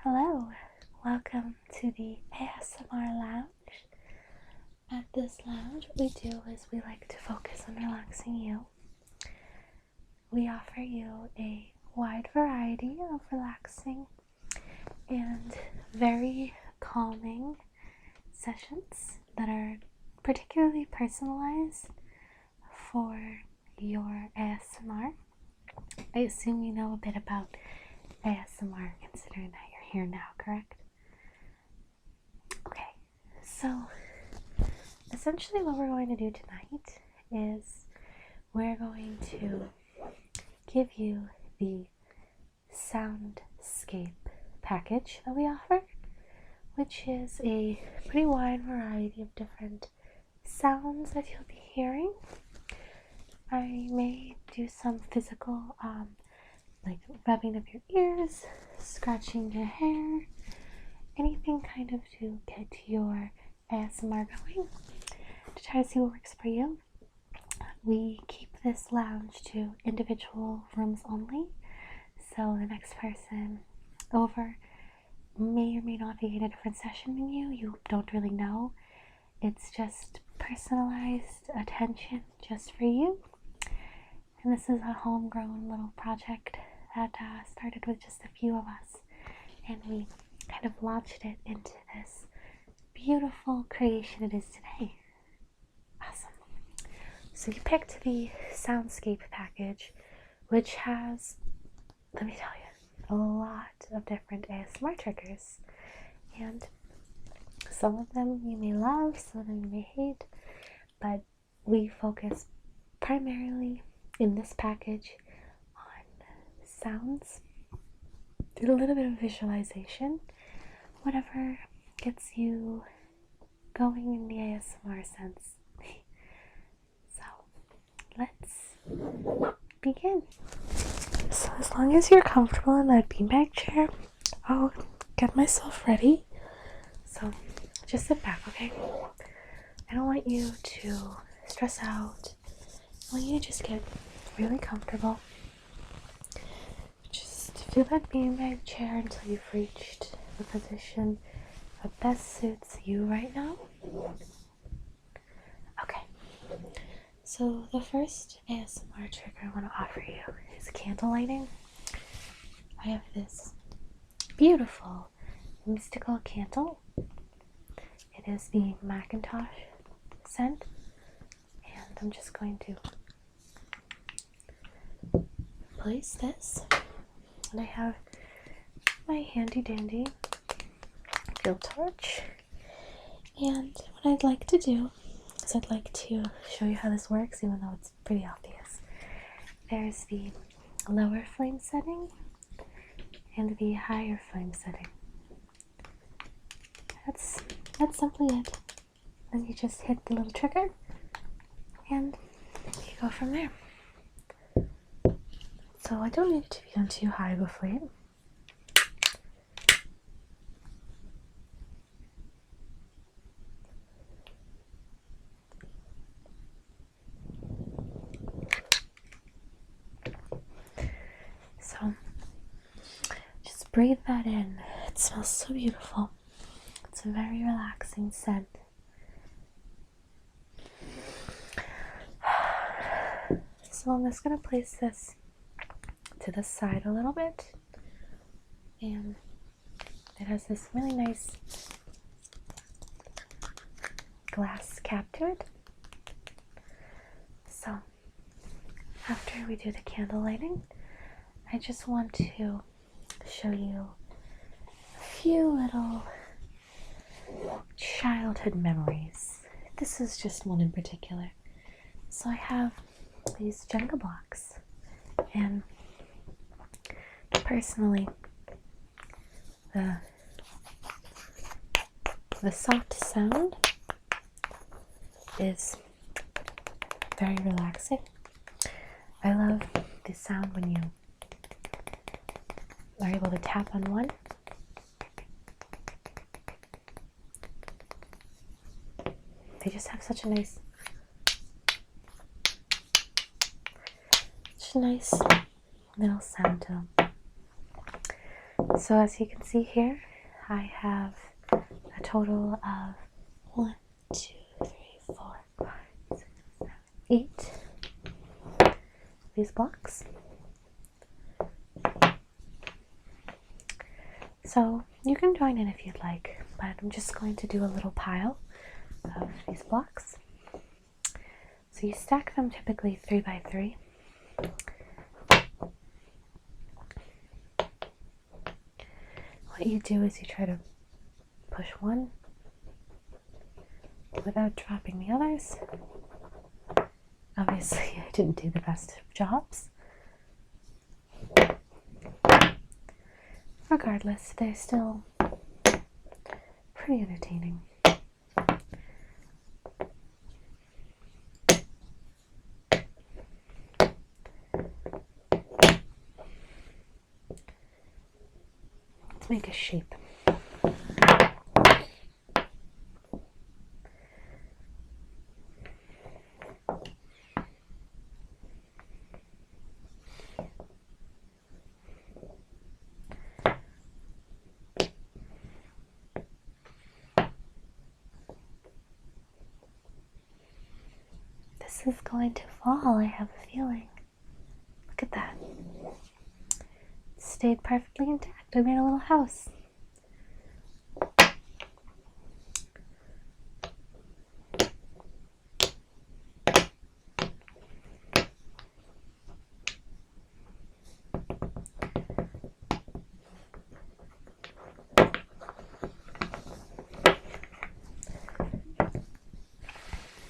Hello, welcome to the ASMR Lounge. At this lounge, what we do is we like to focus on relaxing you. We offer you a wide variety of relaxing and very calming sessions that are particularly personalized for your ASMR. I assume you know a bit about ASMR considering that you're here now, correct? Okay, so essentially what we're going to do tonight is we're going to give you the soundscape package that we offer, which is a pretty wide variety of different sounds that you'll be hearing. I may do some physical like rubbing of your ears, scratching your hair, anything kind of to get your ASMR going, to try to see what works for you. We keep this lounge to individual rooms only, so the next person over may or may not be in a different session than you. You don't really know. It's just personalized attention just for you. And this is a homegrown little project that started with just a few of us, and we kind of launched it into this beautiful creation it is today. Awesome. So you picked the soundscape package, which has, let me tell you, a lot of different ASMR triggers, and some of them you may love, some of them you may hate, but we focus primarily in this package on sounds, do a little bit of visualization, whatever gets you going in the ASMR sense. So let's begin. So as long as you're comfortable in that beanbag chair, I'll get myself ready. So just sit back, okay? I don't want you to stress out. I want you to just get really comfortable. Just feel that beanbag chair until you've reached the position that best suits you right now. Okay, so the first ASMR trigger I want to offer you is candle lighting. I have this beautiful mystical candle. It is the Macintosh scent, and I'm just going to place this, and I have my handy dandy fuel torch, and what I'd like to do is I'd like to show you how this works, even though it's pretty obvious. There's the lower flame setting and the higher flame setting. That's simply it. Then you just hit the little trigger and you go from there. So I don't need it to be on too high of a flame. So just breathe that in. It smells so beautiful. It's a very relaxing scent. So I'm just going to place this to the side a little bit, and it has this really nice glass cap to it. So after we do the candle lighting, I just want to show you a few little childhood memories. This is just one in particular. So I have these Jenga blocks, and personally the soft sound is very relaxing. I love the sound when you are able to tap on one. They just have such a nice little sound to them. So as you can see here, I have a total of 1, 2, 3, 4, 5, 6, 7, 8 these blocks. So you can join in if you'd like, but I'm just going to do a little pile of these blocks. So you stack them typically 3 by 3. What you do is you try to push one without dropping the others. Obviously, I didn't do the best of jobs. Regardless, they're still pretty entertaining. Let's make a shape. This is going to fall, I have a feeling. Look at that. It stayed perfectly intact. I made a little house.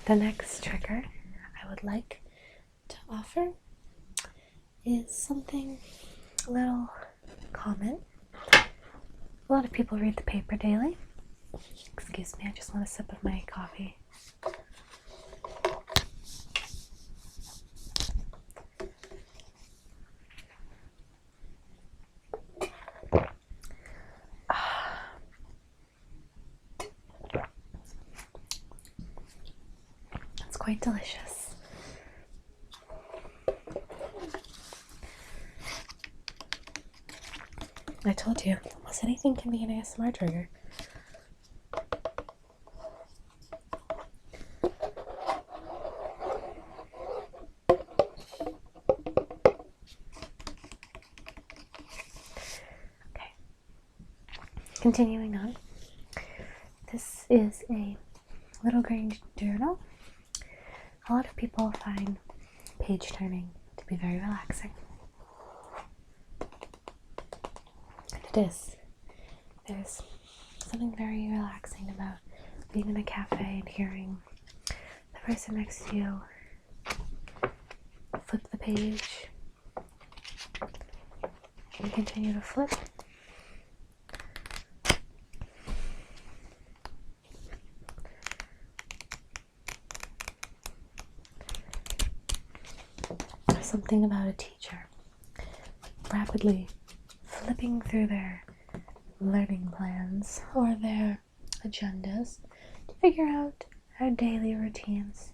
The next trigger I would like to offer is something a little common. A lot of people read the paper daily. Excuse me, I just want a sip of my coffee. It's quite delicious. I told you, almost anything can be an ASMR trigger. Okay, continuing on. This is a little green journal. A lot of people find page turning to be very relaxing. And it is. There's something very relaxing about being in a cafe and hearing the person next to you flip the page and continue to flip. There's something about a teacher rapidly flipping through their learning plans or their agendas to figure out our daily routines.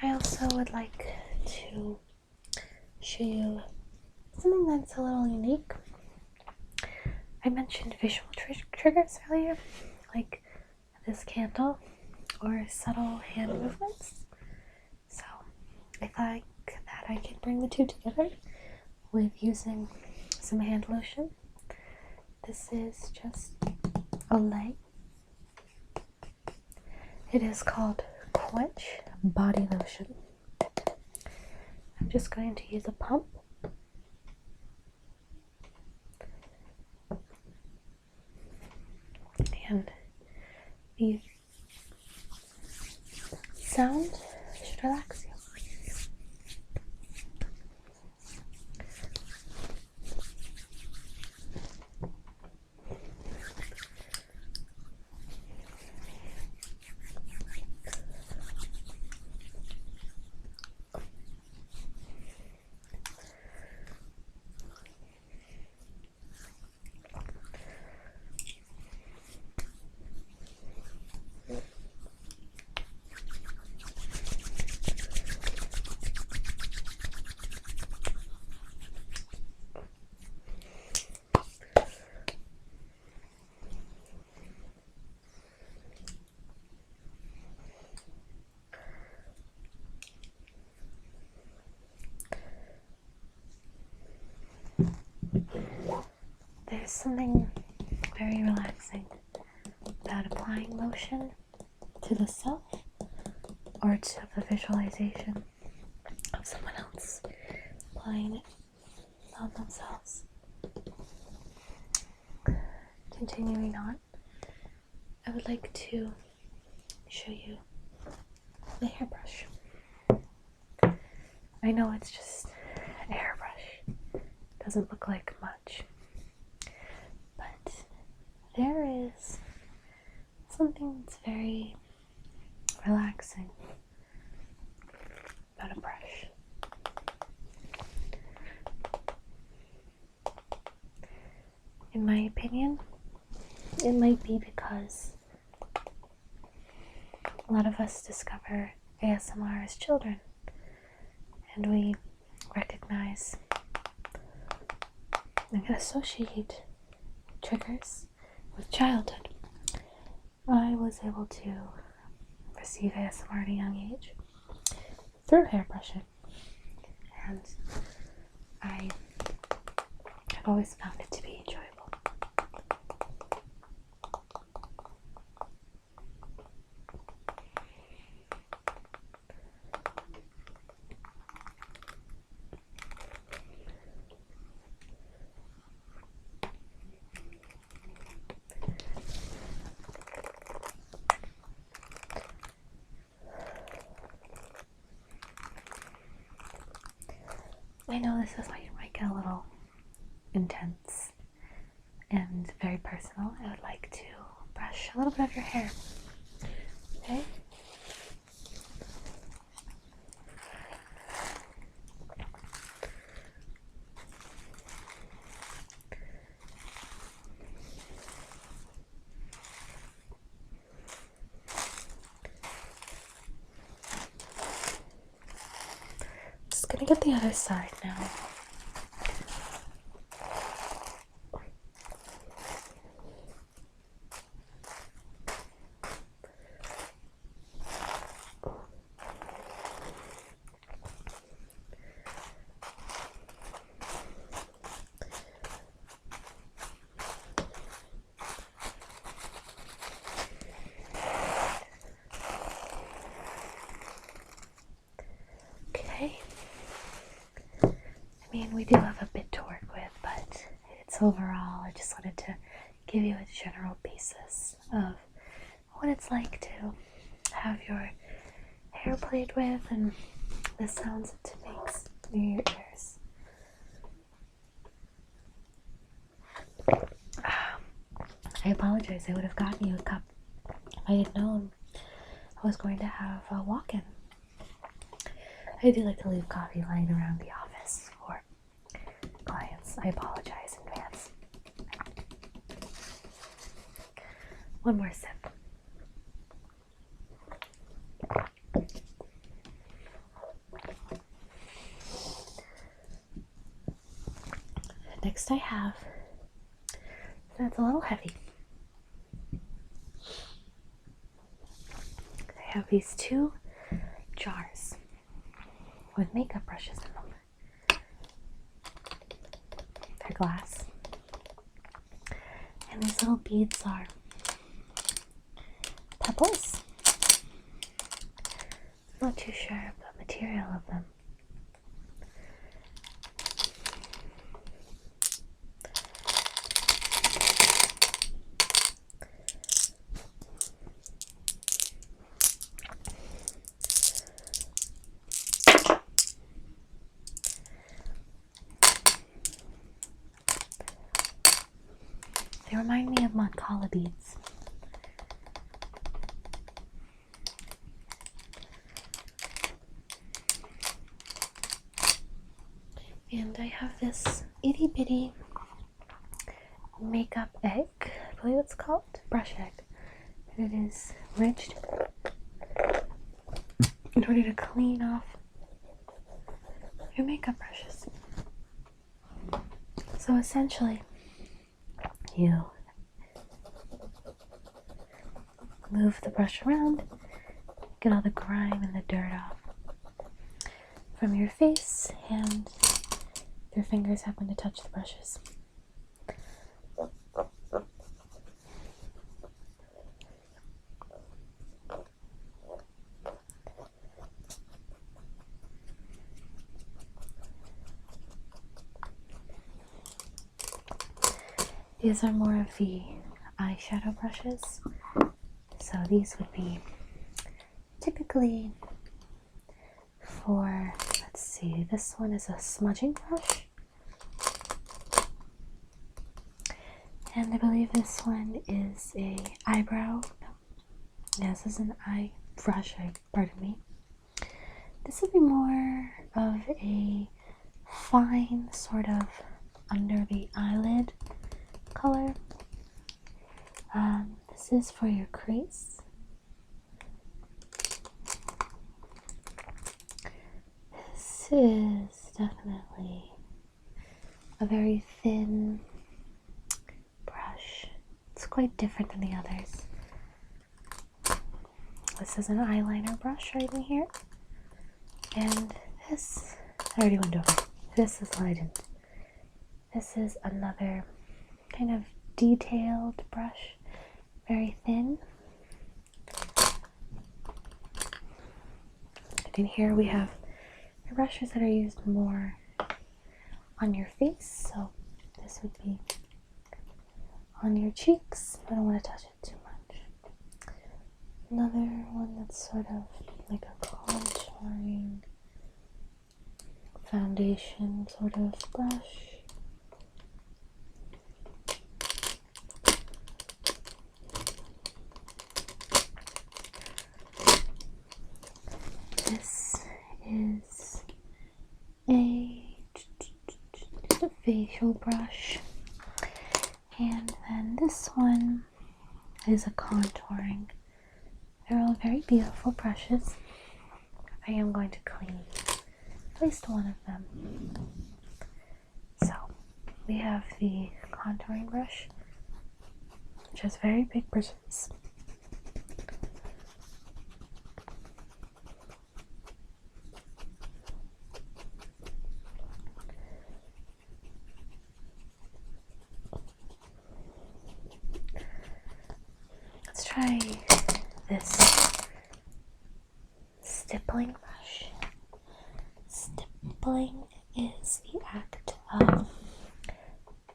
I also would like to show you something that's a little unique. I mentioned visual triggers earlier, like this candle or subtle hand movements. So I thought that I could bring the two together with using some hand lotion. This is just a lay. It is called Quench Body Lotion. I'm just going to use a pump. And the sound should relax you. There's something very relaxing about applying lotion to the self or to the visualization of someone else applying it on themselves. Continuing on, I would like to show you the hairbrush. I know it's just a hairbrush, doesn't look like much, but there is something that's very relaxing about a brush. In my opinion, it might be because a lot of us discover ASMR as children, and we recognize and can associate triggers with childhood. I was able to receive ASMR at a young age through hairbrushing, and I have always found it to be enjoyable. I know this is why you might get a little intense and very personal. I would like to brush a little bit of your hair. Okay? Just gonna get the other side now. Okay. I mean, we do have a bit to work with, but it's overall, I just wanted to give you a general basis of what it's like to have your hair played with and the sounds it makes in your ears. I apologize, I would have gotten you a cup if I had known I was going to have a walk-in. I do like to leave coffee lying around the office for clients. I apologize in advance. One more sip. Next I have, that's a little heavy. I have these 2 jars with makeup brushes in them. They're glass. And these little beads are pebbles. I'm not too sure of the material of them. They remind me of Moncala beads. And I have this itty bitty makeup egg, I believe it's called, brush egg. And it is ridged in order to clean off your makeup brushes. So essentially, you move the brush around, get all the grime and the dirt off from your face, and your fingers happen to touch the brushes. These are more of the eyeshadow brushes. So these would be typically for, let's see, this one is a smudging brush. And I believe this one is a eyebrow. Yes, this is an eye brush, pardon me. This would be more of a fine sort of under the eyelid color. This is for your crease. This is definitely a very thin brush. It's quite different than the others. This is an eyeliner brush right in here. And this, I already went over. This is what I didn't. This is another kind of detailed brush, very thin. And in here we have the brushes that are used more on your face. So this would be on your cheeks. I don't want to touch it too much. Another one that's sort of like a contouring foundation sort of brush. This is a facial brush, and then this one is a contouring. They're all very beautiful brushes. I am going to clean at least one of them. So we have the contouring brush, which has very big bristles. Let's try this stippling brush. Stippling is the act of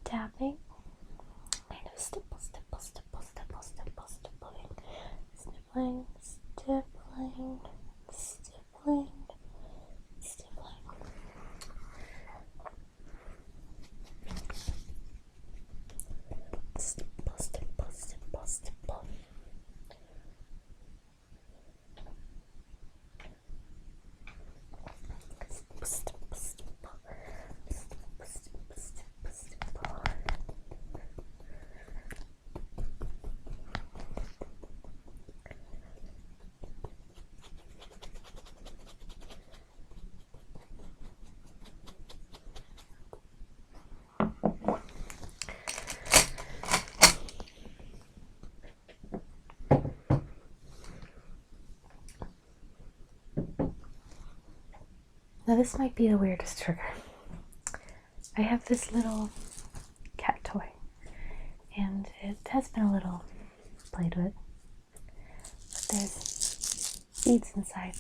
dabbing, kind of stipple, stipple, stipple, stipple, stipple, stippling, stippling, stippling, stippling, stippling. Stipple, stipple, stipple, stipple. Stipple, stipple, stipple, stipple, stipple, Now this might be the weirdest trigger. I have this little cat toy, and it has been a little played with, but there's beads inside,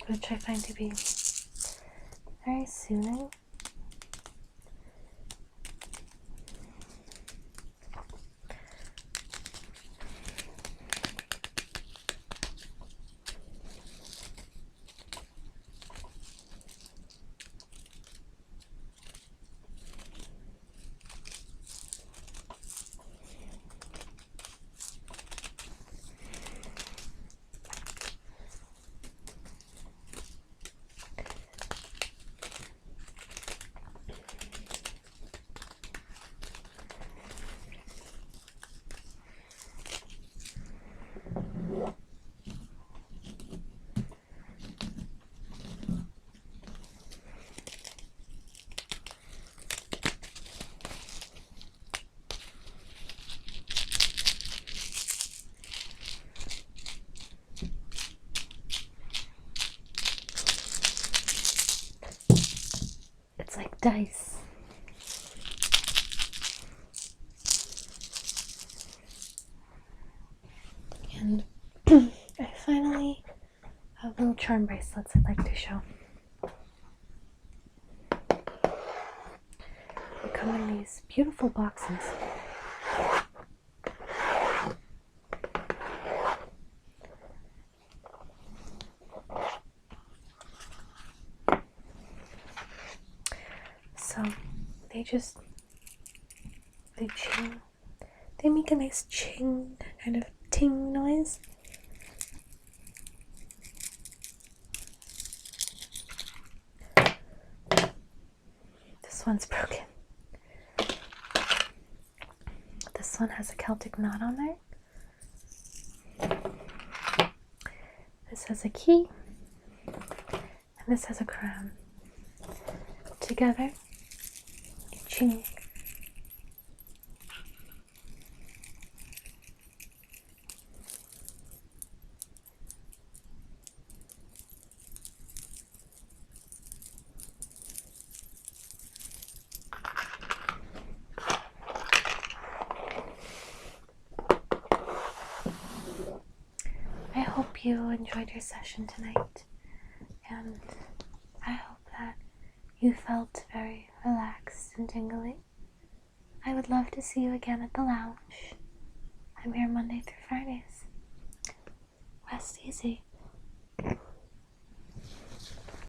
which I find to be very soothing. It's like dice. And I finally have little charm bracelets I'd like to show. They come in these beautiful boxes. So they ching. They make a nice ching, kind of ting noise. This one's broken. This one has a Celtic knot on there. This has a key. And this has a crown. Together, ching. I hope you enjoyed your session tonight, and I hope that you felt very relaxed and tingly. I would love to see you again at the lounge. I'm here Monday through Fridays. Rest easy.